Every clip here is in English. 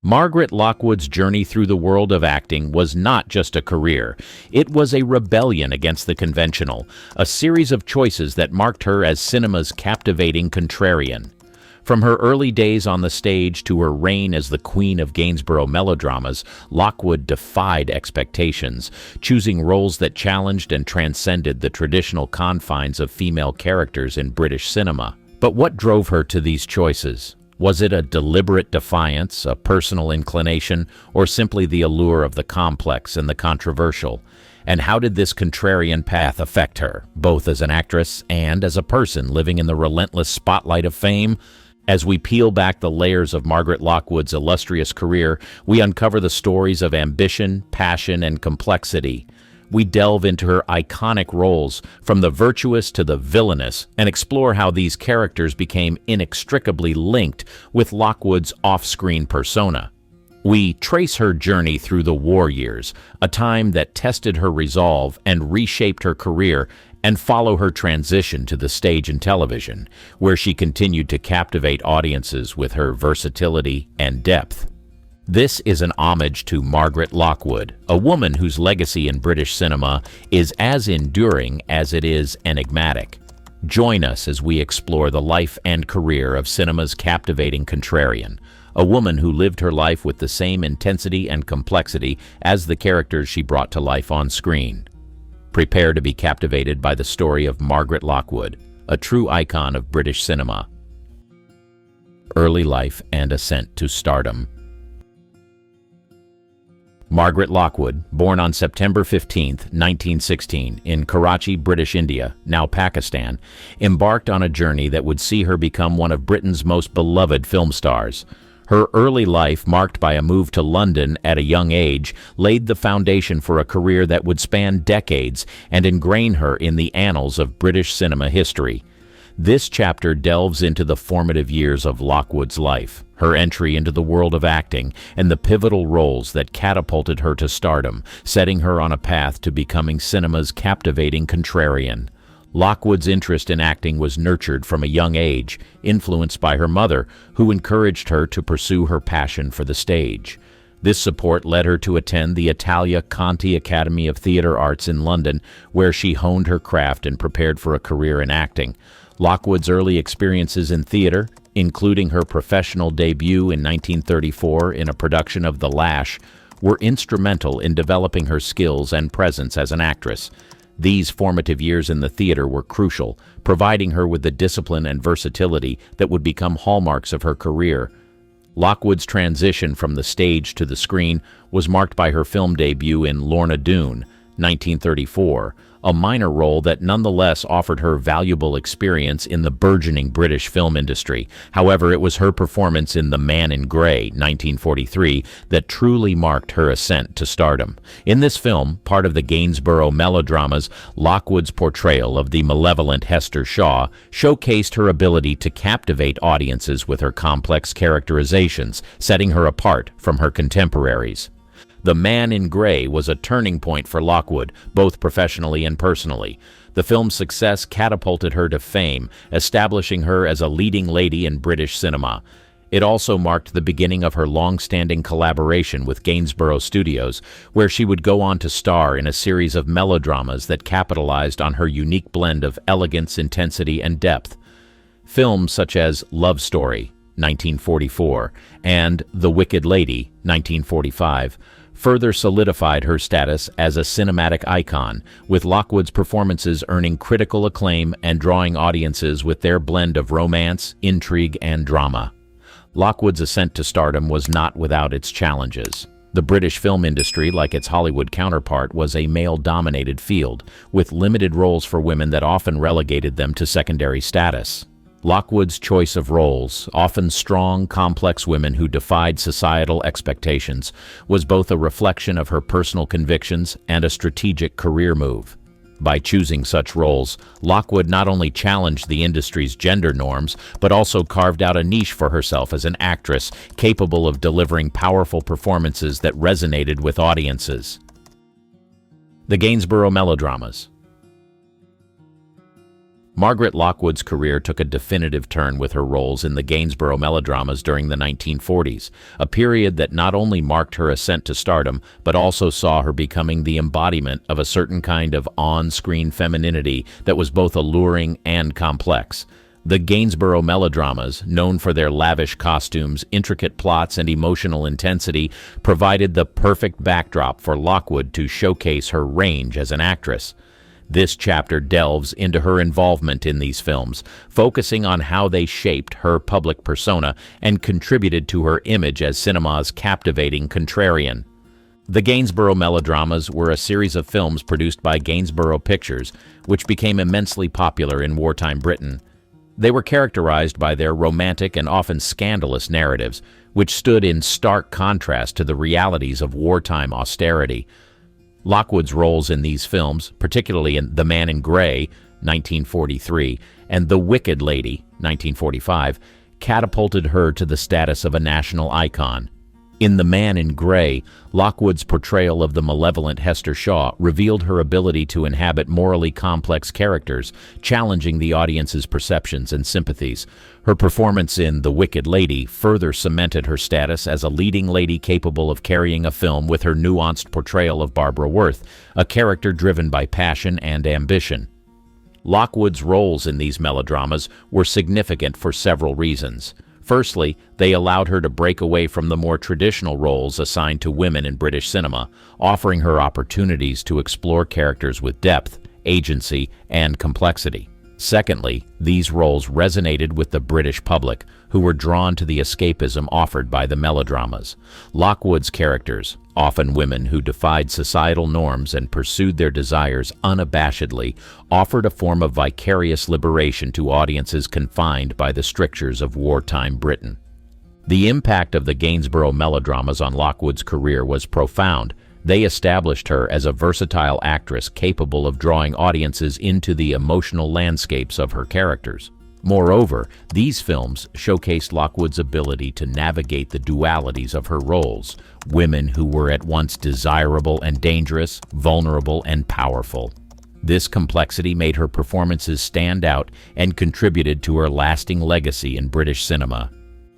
Margaret Lockwood's journey through the world of acting was not just a career. It was a rebellion against the conventional, a series of choices that marked her as cinema's captivating contrarian. From her early days on the stage to her reign as the queen of Gainesboro Melodramas, Lockwood defied expectations, choosing roles that challenged and transcended the traditional confines of female characters in British cinema. But what drove her to these choices? Was it a deliberate defiance, a personal inclination, or simply the allure of the complex and the controversial? And how did this contrarian path affect her, both as an actress and as a person living in the relentless spotlight of fame? As we peel back the layers of Margaret Lockwood's illustrious career, we uncover the stories of ambition, passion, and complexity. We delve into her iconic roles, from the virtuous to the villainous, and explore how these characters became inextricably linked with Lockwood's off-screen persona. We trace her journey through the war years, a time that tested her resolve and reshaped her career, and follow her transition to the stage and television, where she continued to captivate audiences with her versatility and depth. This is an homage to Margaret Lockwood, a woman whose legacy in British cinema is as enduring as it is enigmatic. Join us as we explore the life and career of cinema's captivating contrarian, a woman who lived her life with the same intensity and complexity as the characters she brought to life on screen. Prepare to be captivated by the story of Margaret Lockwood, a true icon of British cinema. Early life and ascent to stardom. Margaret Lockwood, born on September 15, 1916, in Karachi, British India, now Pakistan, embarked on a journey that would see her become one of Britain's most beloved film stars. Her early life, marked by a move to London at a young age, laid the foundation for a career that would span decades and ingrain her in the annals of British cinema history. This chapter delves into the formative years of Lockwood's life, her entry into the world of acting, and the pivotal roles that catapulted her to stardom, setting her on a path to becoming cinema's captivating contrarian. Lockwood's interest in acting was nurtured from a young age, influenced by her mother, who encouraged her to pursue her passion for the stage. This support led her to attend the Italia Conti Academy of Theatre Arts in London, where she honed her craft and prepared for a career in acting. Lockwood's early experiences in theater, including her professional debut in 1934 in a production of The Lash, were instrumental in developing her skills and presence as an actress. These formative years in the theater were crucial, providing her with the discipline and versatility that would become hallmarks of her career. Lockwood's transition from the stage to the screen was marked by her film debut in Lorna Doone, 1934, a minor role that nonetheless offered her valuable experience in the burgeoning British film industry. However, it was her performance in The Man in Grey, 1943, that truly marked her ascent to stardom. In this film, part of the Gainesboro Melodramas, Lockwood's portrayal of the malevolent Hester Shaw showcased her ability to captivate audiences with her complex characterizations, setting her apart from her contemporaries. The Man in Grey was a turning point for Lockwood, both professionally and personally. The film's success catapulted her to fame, establishing her as a leading lady in British cinema. It also marked the beginning of her long-standing collaboration with Gainesboro Studios, where she would go on to star in a series of melodramas that capitalized on her unique blend of elegance, intensity, and depth. Films such as Love Story, 1944, and The Wicked Lady, 1945, further solidified her status as a cinematic icon, with Lockwood's performances earning critical acclaim and drawing audiences with their blend of romance, intrigue, and drama. Lockwood's ascent to stardom was not without its challenges. The British film industry, like its Hollywood counterpart, was a male-dominated field, with limited roles for women that often relegated them to secondary status. Lockwood's choice of roles, often strong, complex women who defied societal expectations, was both a reflection of her personal convictions and a strategic career move. By choosing such roles, Lockwood not only challenged the industry's gender norms, but also carved out a niche for herself as an actress capable of delivering powerful performances that resonated with audiences. The Gainesboro Melodramas. Margaret Lockwood's career took a definitive turn with her roles in the Gainesboro Melodramas during the 1940s, a period that not only marked her ascent to stardom, but also saw her becoming the embodiment of a certain kind of on-screen femininity that was both alluring and complex. The Gainesboro Melodramas, known for their lavish costumes, intricate plots, and emotional intensity, provided the perfect backdrop for Lockwood to showcase her range as an actress. This chapter delves into her involvement in these films, focusing on how they shaped her public persona and contributed to her image as cinema's captivating contrarian. The Gainesboro Melodramas were a series of films produced by Gainesboro Pictures, which became immensely popular in wartime Britain. They were characterized by their romantic and often scandalous narratives, which stood in stark contrast to the realities of wartime austerity. Lockwood's roles in these films, particularly in The Man in Grey, 1943, and The Wicked Lady, 1945, catapulted her to the status of a national icon. In The Man in Grey, Lockwood's portrayal of the malevolent Hester Shaw revealed her ability to inhabit morally complex characters, challenging the audience's perceptions and sympathies. Her performance in The Wicked Lady further cemented her status as a leading lady capable of carrying a film with her nuanced portrayal of Barbara Worth, a character driven by passion and ambition. Lockwood's roles in these melodramas were significant for several reasons. Firstly, they allowed her to break away from the more traditional roles assigned to women in British cinema, offering her opportunities to explore characters with depth, agency, and complexity. Secondly, these roles resonated with the British public, who were drawn to the escapism offered by the melodramas. Lockwood's characters, often women who defied societal norms and pursued their desires unabashedly, offered a form of vicarious liberation to audiences confined by the strictures of wartime Britain. The impact of the Gainesboro Melodramas on Lockwood's career was profound. They established her as a versatile actress capable of drawing audiences into the emotional landscapes of her characters. Moreover, these films showcased Lockwood's ability to navigate the dualities of her roles, women who were at once desirable and dangerous, vulnerable and powerful. This complexity made her performances stand out and contributed to her lasting legacy in British cinema.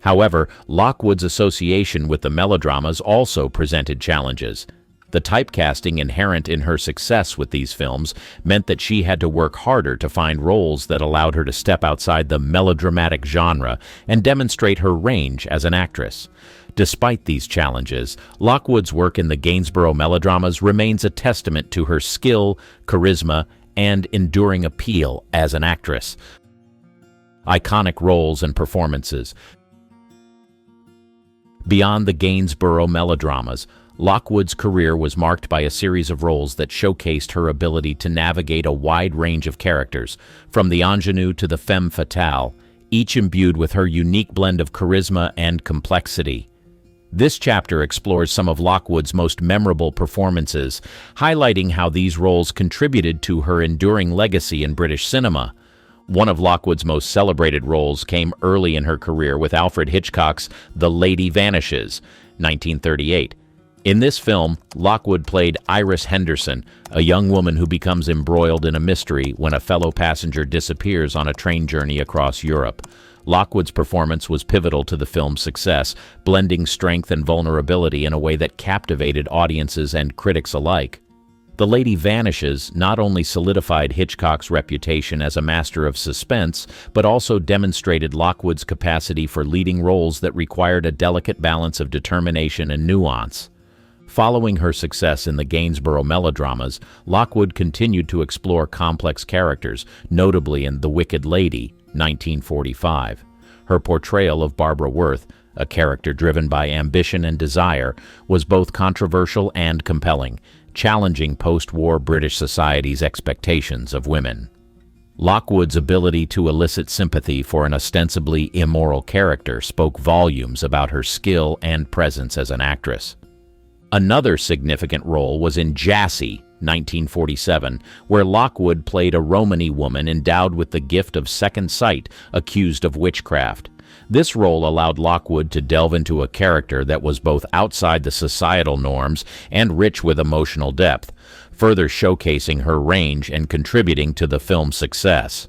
However, Lockwood's association with the melodramas also presented challenges. The typecasting inherent in her success with these films meant that she had to work harder to find roles that allowed her to step outside the melodramatic genre and demonstrate her range as an actress. Despite these challenges, Lockwood's work in the Gainesboro Melodramas remains a testament to her skill, charisma, and enduring appeal as an actress. Iconic roles and performances. Beyond the Gainesboro Melodramas, Lockwood's career was marked by a series of roles that showcased her ability to navigate a wide range of characters, from the ingenue to the femme fatale, each imbued with her unique blend of charisma and complexity. This chapter explores some of Lockwood's most memorable performances, highlighting how these roles contributed to her enduring legacy in British cinema. One of Lockwood's most celebrated roles came early in her career with Alfred Hitchcock's The Lady Vanishes, 1938. In this film, Lockwood played Iris Henderson, a young woman who becomes embroiled in a mystery when a fellow passenger disappears on a train journey across Europe. Lockwood's performance was pivotal to the film's success, blending strength and vulnerability in a way that captivated audiences and critics alike. The Lady Vanishes not only solidified Hitchcock's reputation as a master of suspense, but also demonstrated Lockwood's capacity for leading roles that required a delicate balance of determination and nuance. Following her success in the Gainesboro Melodramas, Lockwood continued to explore complex characters, notably in The Wicked Lady, 1945. Her portrayal of Barbara Worth, a character driven by ambition and desire, was both controversial and compelling, challenging post-war British society's expectations of women. Lockwood's ability to elicit sympathy for an ostensibly immoral character spoke volumes about her skill and presence as an actress. Another significant role was in Jassy, 1947, where Lockwood played a Romany woman endowed with the gift of second sight, accused of witchcraft. This role allowed Lockwood to delve into a character that was both outside the societal norms and rich with emotional depth, further showcasing her range and contributing to the film's success.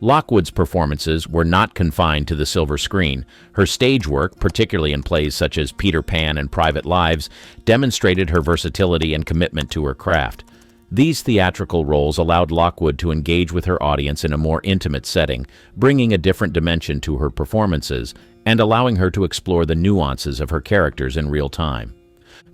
Lockwood's performances were not confined to the silver screen. Her stage work, particularly in plays such as Peter Pan and Private Lives, demonstrated her versatility and commitment to her craft. These theatrical roles allowed Lockwood to engage with her audience in a more intimate setting, bringing a different dimension to her performances and allowing her to explore the nuances of her characters in real time.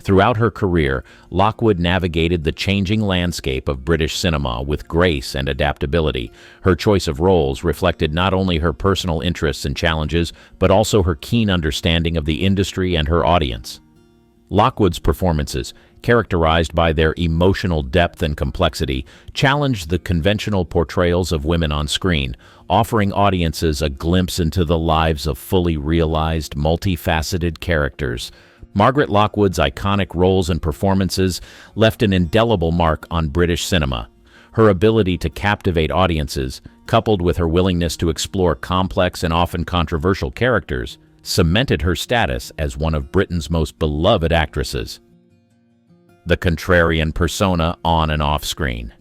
Throughout her career, Lockwood navigated the changing landscape of British cinema with grace and adaptability. Her choice of roles reflected not only her personal interests and challenges, but also her keen understanding of the industry and her audience. Lockwood's performances, characterized by their emotional depth and complexity, challenged the conventional portrayals of women on screen, offering audiences a glimpse into the lives of fully realized, multifaceted characters. Margaret Lockwood's iconic roles and performances left an indelible mark on British cinema. Her ability to captivate audiences, coupled with her willingness to explore complex and often controversial characters, cemented her status as one of Britain's most beloved actresses. The Contrarian Persona on and off screen.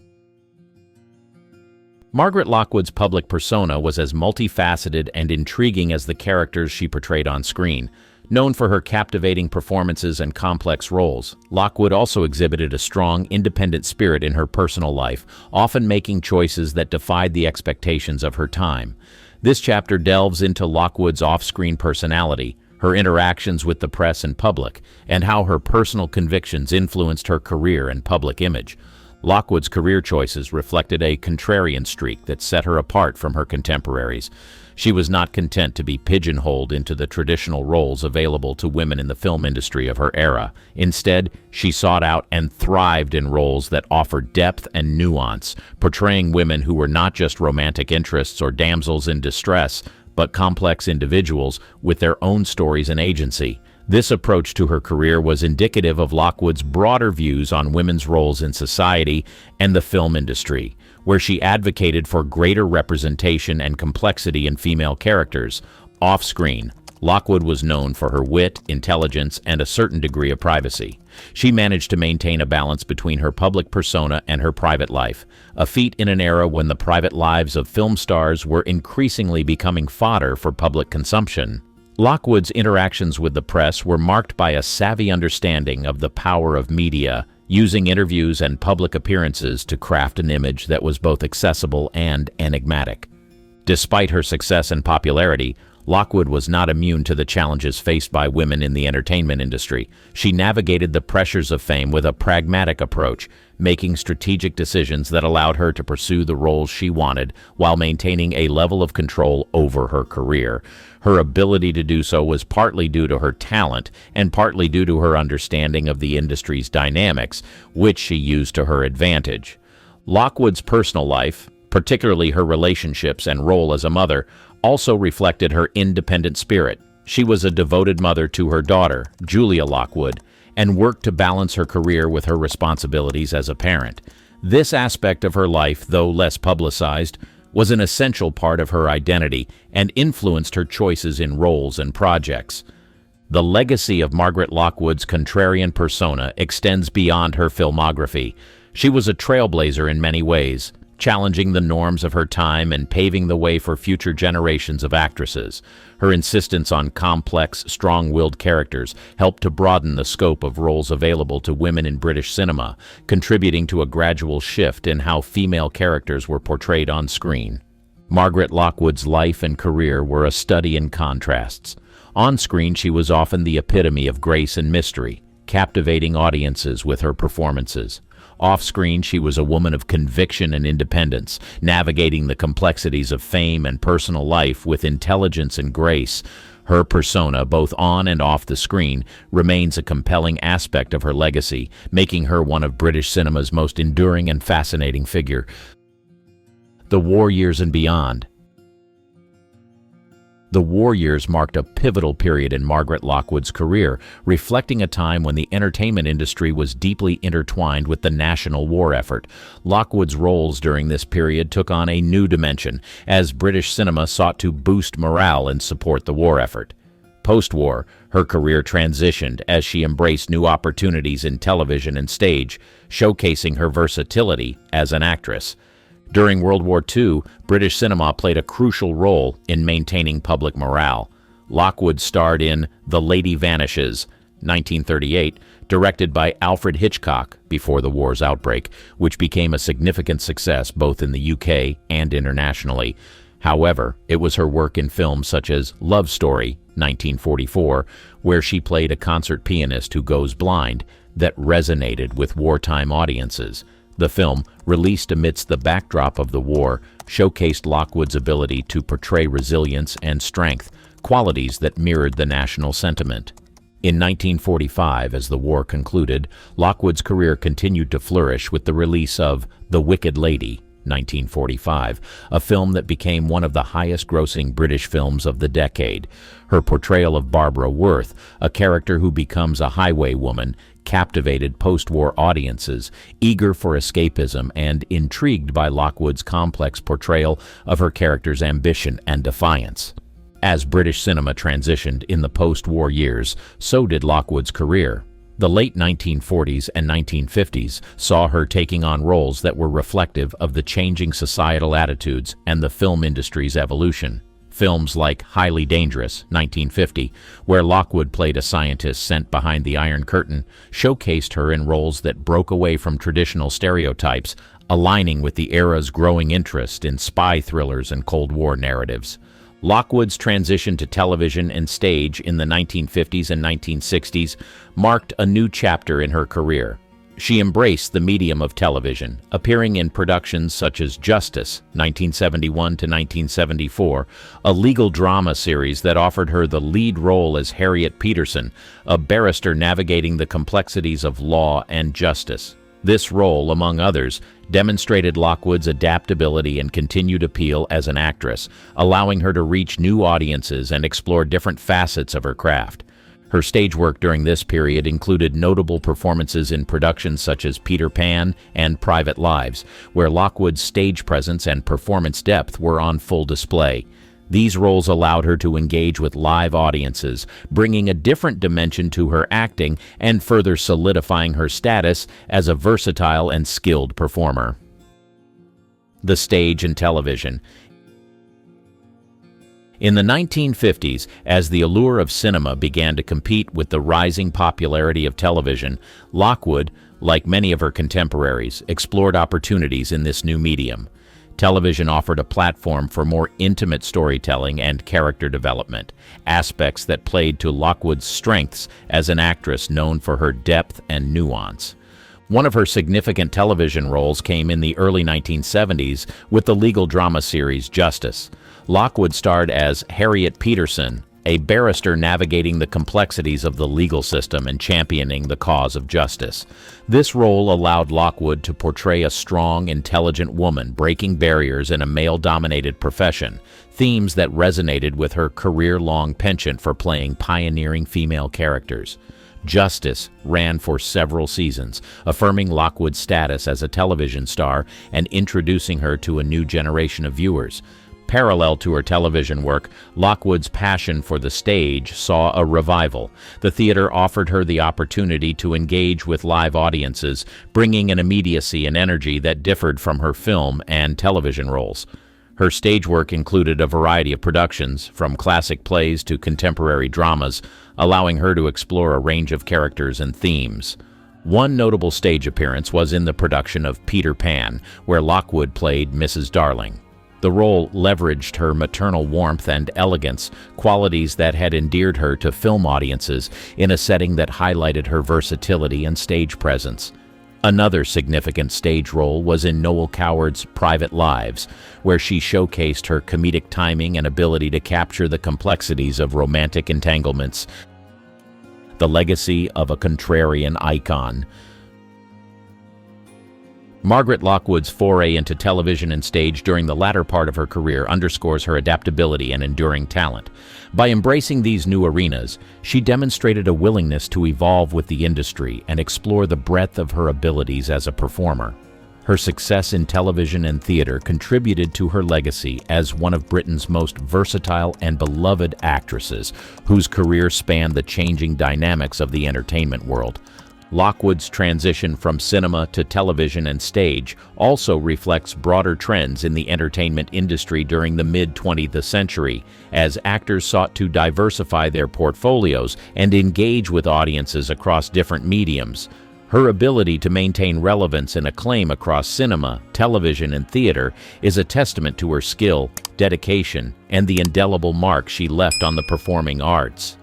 Margaret Lockwood's public persona was as multifaceted and intriguing as the characters she portrayed on screen. Known for her captivating performances and complex roles, Lockwood also exhibited a strong, independent spirit in her personal life, often making choices that defied the expectations of her time. This chapter delves into Lockwood's off-screen personality, her interactions with the press and public, and how her personal convictions influenced her career and public image. Lockwood's career choices reflected a contrarian streak that set her apart from her contemporaries. She was not content to be pigeonholed into the traditional roles available to women in the film industry of her era. Instead, she sought out and thrived in roles that offered depth and nuance, portraying women who were not just romantic interests or damsels in distress, but complex individuals with their own stories and agency. This approach to her career was indicative of Lockwood's broader views on women's roles in society and the film industry, where she advocated for greater representation and complexity in female characters. Off-screen, Lockwood was known for her wit, intelligence, and a certain degree of privacy. She managed to maintain a balance between her public persona and her private life, a feat in an era when the private lives of film stars were increasingly becoming fodder for public consumption. Lockwood's interactions with the press were marked by a savvy understanding of the power of media, using interviews and public appearances to craft an image that was both accessible and enigmatic. Despite her success and popularity, Lockwood was not immune to the challenges faced by women in the entertainment industry. She navigated the pressures of fame with a pragmatic approach, making strategic decisions that allowed her to pursue the roles she wanted while maintaining a level of control over her career. Her ability to do so was partly due to her talent and partly due to her understanding of the industry's dynamics, which she used to her advantage. Lockwood's personal life, particularly her relationships and role as a mother, also reflected her independent spirit. She was a devoted mother to her daughter, Julia Lockwood, and worked to balance her career with her responsibilities as a parent. This aspect of her life, though less publicized, was an essential part of her identity and influenced her choices in roles and projects. The legacy of Margaret Lockwood's contrarian persona extends beyond her filmography. She was a trailblazer in many ways, challenging the norms of her time and paving the way for future generations of actresses. Her insistence on complex, strong-willed characters helped to broaden the scope of roles available to women in British cinema, contributing to a gradual shift in how female characters were portrayed on screen. Margaret Lockwood's life and career were a study in contrasts. On screen, she was often the epitome of grace and mystery, captivating audiences with her performances. Off-screen, she was a woman of conviction and independence, navigating the complexities of fame and personal life with intelligence and grace. Her persona, both on and off the screen, remains a compelling aspect of her legacy, making her one of British cinema's most enduring and fascinating figure. The war years and beyond. The war years marked a pivotal period in Margaret Lockwood's career, reflecting a time when the entertainment industry was deeply intertwined with the national war effort. Lockwood's roles during this period took on a new dimension, as British cinema sought to boost morale and support the war effort. Post-war, her career transitioned as she embraced new opportunities in television and stage, showcasing her versatility as an actress. During World War II, British cinema played a crucial role in maintaining public morale. Lockwood starred in The Lady Vanishes, 1938, directed by Alfred Hitchcock before the war's outbreak, which became a significant success both in the UK and internationally. However, it was her work in films such as Love Story, 1944, where she played a concert pianist who goes blind, that resonated with wartime audiences. The film, released amidst the backdrop of the war, showcased Lockwood's ability to portray resilience and strength, qualities that mirrored the national sentiment. In 1945, as the war concluded, Lockwood's career continued to flourish with the release of The Wicked Lady, 1945, a film that became one of the highest-grossing British films of the decade. Her portrayal of Barbara Worth, a character who becomes a highwaywoman, captivated post-war audiences, eager for escapism and intrigued by Lockwood's complex portrayal of her character's ambition and defiance. As British cinema transitioned in the post-war years, so did Lockwood's career. The late 1940s and 1950s saw her taking on roles that were reflective of the changing societal attitudes and the film industry's evolution. Films like Highly Dangerous, 1950, where Lockwood played a scientist sent behind the Iron Curtain, showcased her in roles that broke away from traditional stereotypes, aligning with the era's growing interest in spy thrillers and Cold War narratives. Lockwood's transition to television and stage in the 1950s and 1960s marked a new chapter in her career. She embraced the medium of television, appearing in productions such as Justice, 1971 to 1974, a legal drama series that offered her the lead role as Harriet Peterson, a barrister navigating the complexities of law and justice. This role, among others, demonstrated Lockwood's adaptability and continued appeal as an actress, allowing her to reach new audiences and explore different facets of her craft. Her stage work during this period included notable performances in productions such as Peter Pan and Private Lives, where Lockwood's stage presence and performance depth were on full display. These roles allowed her to engage with live audiences, bringing a different dimension to her acting and further solidifying her status as a versatile and skilled performer. The stage and television. In the 1950s, as the allure of cinema began to compete with the rising popularity of television, Lockwood, like many of her contemporaries, explored opportunities in this new medium. Television offered a platform for more intimate storytelling and character development, aspects that played to Lockwood's strengths as an actress known for her depth and nuance. One of her significant television roles came in the early 1970s with the legal drama series Justice. Lockwood starred as Harriet Peterson, a barrister navigating the complexities of the legal system and championing the cause of justice. This role allowed Lockwood to portray a strong, intelligent woman breaking barriers in a male-dominated profession, themes that resonated with her career-long penchant for playing pioneering female characters. Justice ran for several seasons, affirming Lockwood's status as a television star and introducing her to a new generation of viewers. Parallel to her television work, Lockwood's passion for the stage saw a revival. The theater offered her the opportunity to engage with live audiences, bringing an immediacy and energy that differed from her film and television roles. Her stage work included a variety of productions, from classic plays to contemporary dramas, allowing her to explore a range of characters and themes. One notable stage appearance was in the production of Peter Pan, where Lockwood played Mrs. Darling. The role leveraged her maternal warmth and elegance, qualities that had endeared her to film audiences in a setting that highlighted her versatility and stage presence. Another significant stage role was in Noel Coward's Private Lives, where she showcased her comedic timing and ability to capture the complexities of romantic entanglements. The legacy of a contrarian icon. Margaret Lockwood's foray into television and stage during the latter part of her career underscores her adaptability and enduring talent. By embracing these new arenas, she demonstrated a willingness to evolve with the industry and explore the breadth of her abilities as a performer. Her success in television and theater contributed to her legacy as one of Britain's most versatile and beloved actresses, whose career spanned the changing dynamics of the entertainment world. Lockwood's transition from cinema to television and stage also reflects broader trends in the entertainment industry during the mid-20th century, as actors sought to diversify their portfolios and engage with audiences across different mediums. Her ability to maintain relevance and acclaim across cinema, television, and theater is a testament to her skill, dedication, and the indelible mark she left on the performing arts.